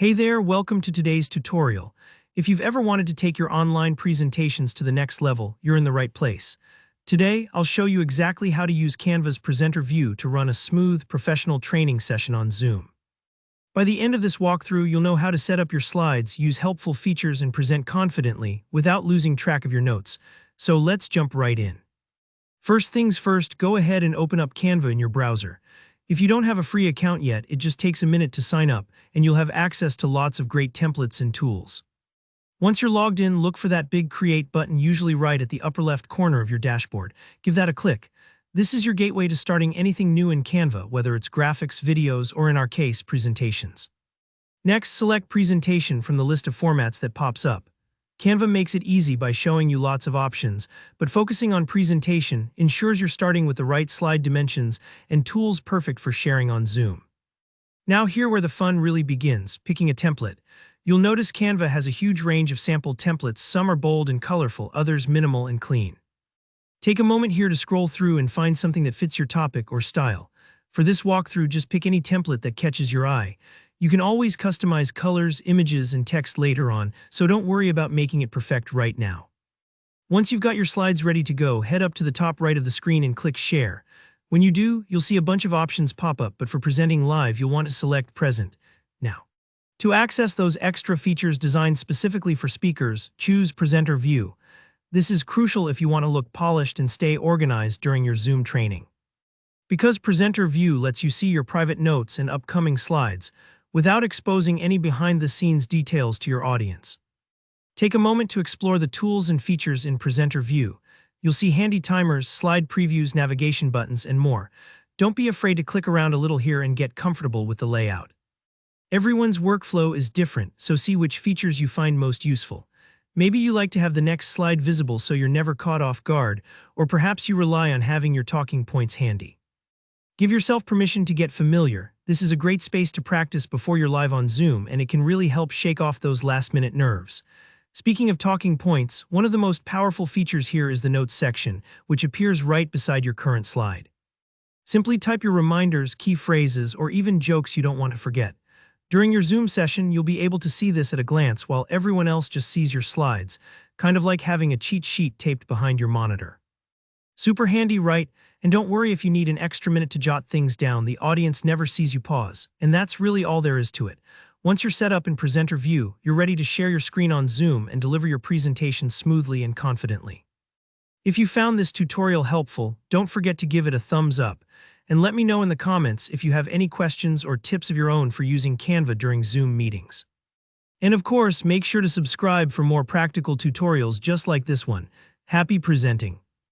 Hey there, welcome to today's tutorial. If you've ever wanted to take your online presentations to the next level, you're in the right place. Today, I'll show you exactly how to use Canva's Presenter View to run a smooth, professional training session on Zoom. By the end of this walkthrough, you'll know how to set up your slides, use helpful features, and present confidently without losing track of your notes. So let's jump right in. First things first, go ahead and open up Canva in your browser. If you don't have a free account yet, it just takes a minute to sign up, and you'll have access to lots of great templates and tools. Once you're logged in, look for that big Create button usually right at the upper left corner of your dashboard. Give that a click. This is your gateway to starting anything new in Canva, whether it's graphics, videos, or in our case, presentations. Next, select Presentation from the list of formats that pops up. Canva makes it easy by showing you lots of options, but focusing on presentation ensures you're starting with the right slide dimensions and tools perfect for sharing on Zoom. Now here where the fun really begins, picking a template. You'll notice Canva has a huge range of sample templates. Some are bold and colorful, others minimal and clean. Take a moment here to scroll through and find something that fits your topic or style. For this walkthrough, just pick any template that catches your eye. You can always customize colors, images, and text later on, so don't worry about making it perfect right now. Once you've got your slides ready to go, head up to the top right of the screen and click Share. When you do, you'll see a bunch of options pop up, but for presenting live, you'll want to select Present Now. To access those extra features designed specifically for speakers, choose Presenter View. This is crucial if you want to look polished and stay organized during your Zoom training. Because Presenter View lets you see your private notes and upcoming slides, without exposing any behind-the-scenes details to your audience. Take a moment to explore the tools and features in Presenter View. You'll see handy timers, slide previews, navigation buttons, and more. Don't be afraid to click around a little here and get comfortable with the layout. Everyone's workflow is different, so see which features you find most useful. Maybe you like to have the next slide visible so you're never caught off guard, or perhaps you rely on having your talking points handy. Give yourself permission to get familiar. This is a great space to practice before you're live on Zoom, and it can really help shake off those last-minute nerves. Speaking of talking points, one of the most powerful features here is the Notes section, which appears right beside your current slide. Simply type your reminders, key phrases, or even jokes you don't want to forget. During your Zoom session, you'll be able to see this at a glance while everyone else just sees your slides, kind of like having a cheat sheet taped behind your monitor. Super handy, right? And don't worry if you need an extra minute to jot things down, the audience never sees you pause, and that's really all there is to it. Once you're set up in Presenter View, you're ready to share your screen on Zoom and deliver your presentation smoothly and confidently. If you found this tutorial helpful, don't forget to give it a thumbs up, and let me know in the comments if you have any questions or tips of your own for using Canva during Zoom meetings. And of course, make sure to subscribe for more practical tutorials just like this one. Happy presenting!